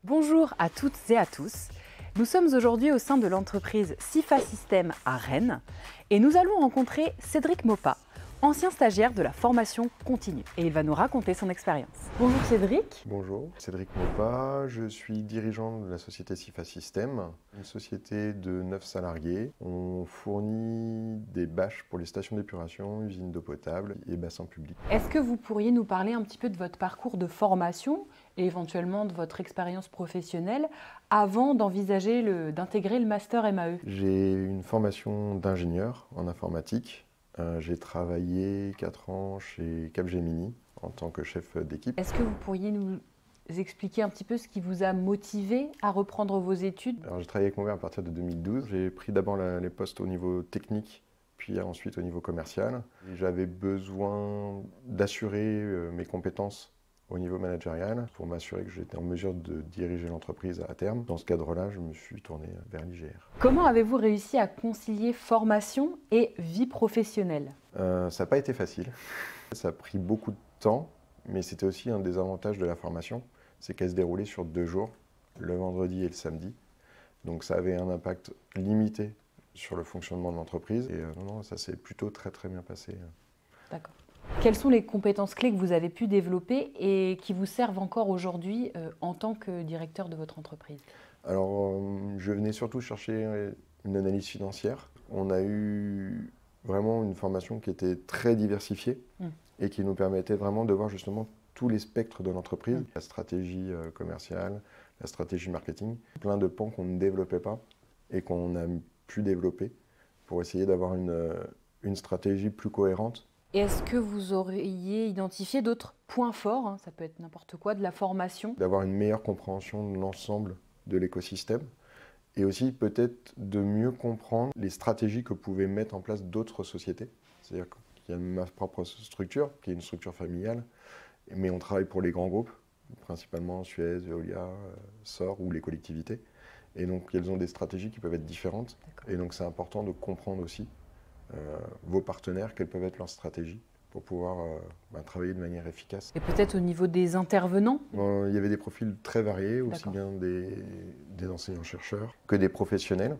Bonjour à toutes et à tous. Nous sommes aujourd'hui au sein de l'entreprise Sifa System à Rennes et nous allons rencontrer Cédric Maupas, ancien stagiaire de la formation continue. Et il va nous raconter son expérience. Bonjour Cédric. Bonjour, Cédric Maupas, je suis dirigeant de la société Sifa System, une société de 9 salariés. On fournit des bâches pour les stations d'épuration, usines d'eau potable et bassins publics. Est-ce que vous pourriez nous parler un petit peu de votre parcours de formation et éventuellement de votre expérience professionnelle avant d'envisager d'intégrer le master MAE? J'ai une formation d'ingénieur en informatique. J'ai travaillé 4 ans chez Capgemini en tant que chef d'équipe. Est-ce que vous pourriez nous expliquer un petit peu ce qui vous a motivé à reprendre vos études? Alors, j'ai travaillé avec mon père à partir de 2012. J'ai pris d'abord les postes au niveau technique, puis ensuite au niveau commercial. J'avais besoin d'assurer mes compétences au niveau managérial pour m'assurer que j'étais en mesure de diriger l'entreprise à terme. Dans ce cadre-là, je me suis tourné vers l'IGR. Comment avez-vous réussi à concilier formation et vie professionnelle? Ça n'a pas été facile. Ça a pris beaucoup de temps, mais c'était aussi un des avantages de la formation, c'est qu'elle se déroulait sur 2 jours, le vendredi et le samedi. Donc ça avait un impact limité sur le fonctionnement de l'entreprise. Et non, ça s'est plutôt très bien passé. D'accord. Quelles sont les compétences clés que vous avez pu développer et qui vous servent encore aujourd'hui en tant que directeur de votre entreprise? Alors, je venais surtout chercher une analyse financière. On a eu vraiment une formation qui était très diversifiée et qui nous permettait vraiment de voir justement tous les spectres de l'entreprise. La stratégie commerciale, la stratégie marketing, plein de pans qu'on ne développait pas et qu'on a pu développer pour essayer d'avoir une stratégie plus cohérente. Est-ce que vous auriez identifié d'autres points forts, ça peut être n'importe quoi, de la formation? D'avoir une meilleure compréhension de l'ensemble de l'écosystème et aussi peut-être de mieux comprendre les stratégies que pouvaient mettre en place d'autres sociétés. C'est-à-dire qu'il y a ma propre structure, qui est une structure familiale, mais on travaille pour les grands groupes, principalement Suez, Veolia, SOR ou les collectivités. Et donc, elles ont des stratégies qui peuvent être différentes. Et donc, c'est important de comprendre aussi vos partenaires, quelles peuvent être leurs stratégies pour pouvoir travailler de manière efficace. Et peut-être au niveau des intervenants? Il y avait des profils très variés, aussi bien des enseignants-chercheurs que des professionnels.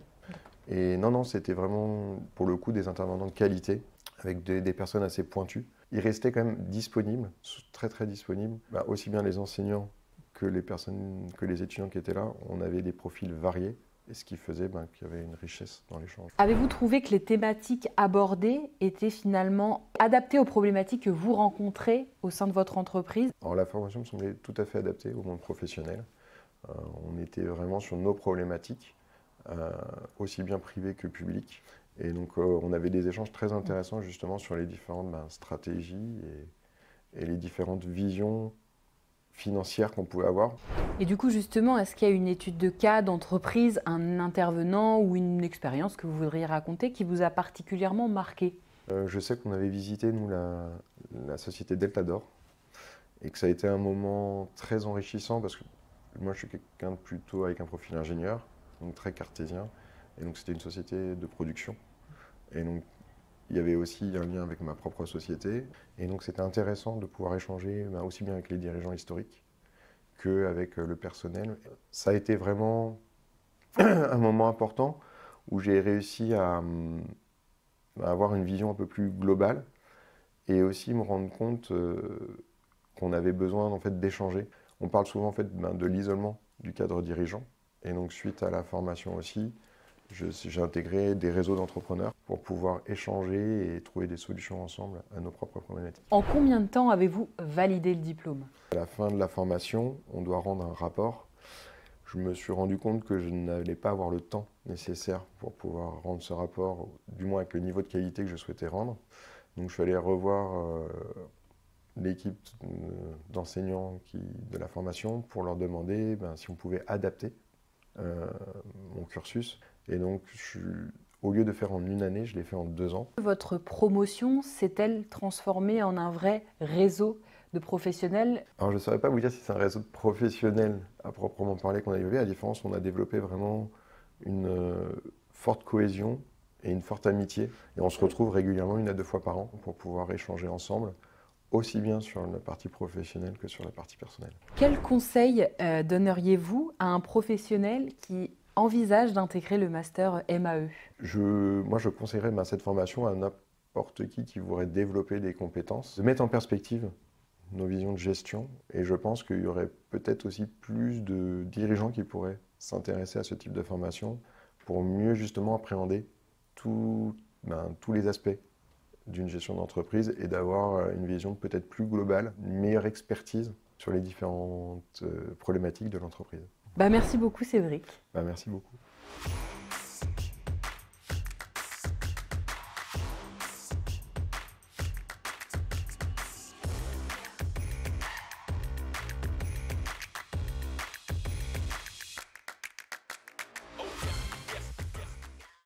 Et non, c'était vraiment pour le coup des intervenants de qualité, avec des personnes assez pointues. Ils restaient quand même disponibles, très disponibles, aussi bien les enseignants que les étudiants qui étaient là. On avait des profils variés. Et ce qui faisait qu'il y avait une richesse dans l'échange. Avez-vous trouvé que les thématiques abordées étaient finalement adaptées aux problématiques que vous rencontrez au sein de votre entreprise? Alors la formation me semblait tout à fait adaptée au monde professionnel. On était vraiment sur nos problématiques, aussi bien privées que publiques. Et donc on avait des échanges très intéressants justement sur les différentes stratégies et les différentes visions financières qu'on pouvait avoir. Et du coup, justement, est-ce qu'il y a une étude de cas d'entreprise, un intervenant ou une expérience que vous voudriez raconter qui vous a particulièrement marqué? Je sais qu'on avait visité, nous, la société Delta d'Or et que ça a été un moment très enrichissant parce que moi, je suis quelqu'un de plutôt avec un profil ingénieur, donc très cartésien. Et donc, c'était une société de production. Et donc, il y avait aussi un lien avec ma propre société. Et donc, c'était intéressant de pouvoir échanger aussi bien avec les dirigeants historiques qu'avec le personnel. Ça a été vraiment un moment important où j'ai réussi à avoir une vision un peu plus globale et aussi me rendre compte qu'on avait besoin en fait, d'échanger. On parle souvent en fait, de l'isolement du cadre dirigeant. Et donc, suite à la formation aussi, j'ai intégré des réseaux d'entrepreneurs pour pouvoir échanger et trouver des solutions ensemble à nos propres problématiques. En combien de temps avez-vous validé le diplôme? À la fin de la formation, on doit rendre un rapport. Je me suis rendu compte que je n'allais pas avoir le temps nécessaire pour pouvoir rendre ce rapport, du moins avec le niveau de qualité que je souhaitais rendre. Donc je suis allé revoir l'équipe d'enseignants de la formation pour leur demander si on pouvait adapter mon cursus. Et donc, au lieu de faire en 1 année, je l'ai fait en 2 ans. Votre promotion s'est-elle transformée en un vrai réseau de professionnels? Alors, je ne saurais pas vous dire si c'est un réseau de professionnels à proprement parler qu'on a développé. À la différence, on a développé vraiment une forte cohésion et une forte amitié. Et on se retrouve régulièrement 1 à 2 fois par an pour pouvoir échanger ensemble aussi bien sur la partie professionnelle que sur la partie personnelle. Quel conseil donneriez-vous à un professionnel qui envisage d'intégrer le master MAE? Moi, je conseillerais cette formation à n'importe qui voudrait développer des compétences, de mettre en perspective nos visions de gestion. Et je pense qu'il y aurait peut-être aussi plus de dirigeants qui pourraient s'intéresser à ce type de formation pour mieux justement appréhender tous les aspects d'une gestion d'entreprise et d'avoir une vision peut-être plus globale, une meilleure expertise sur les différentes problématiques de l'entreprise. Merci beaucoup Cédric. Merci beaucoup.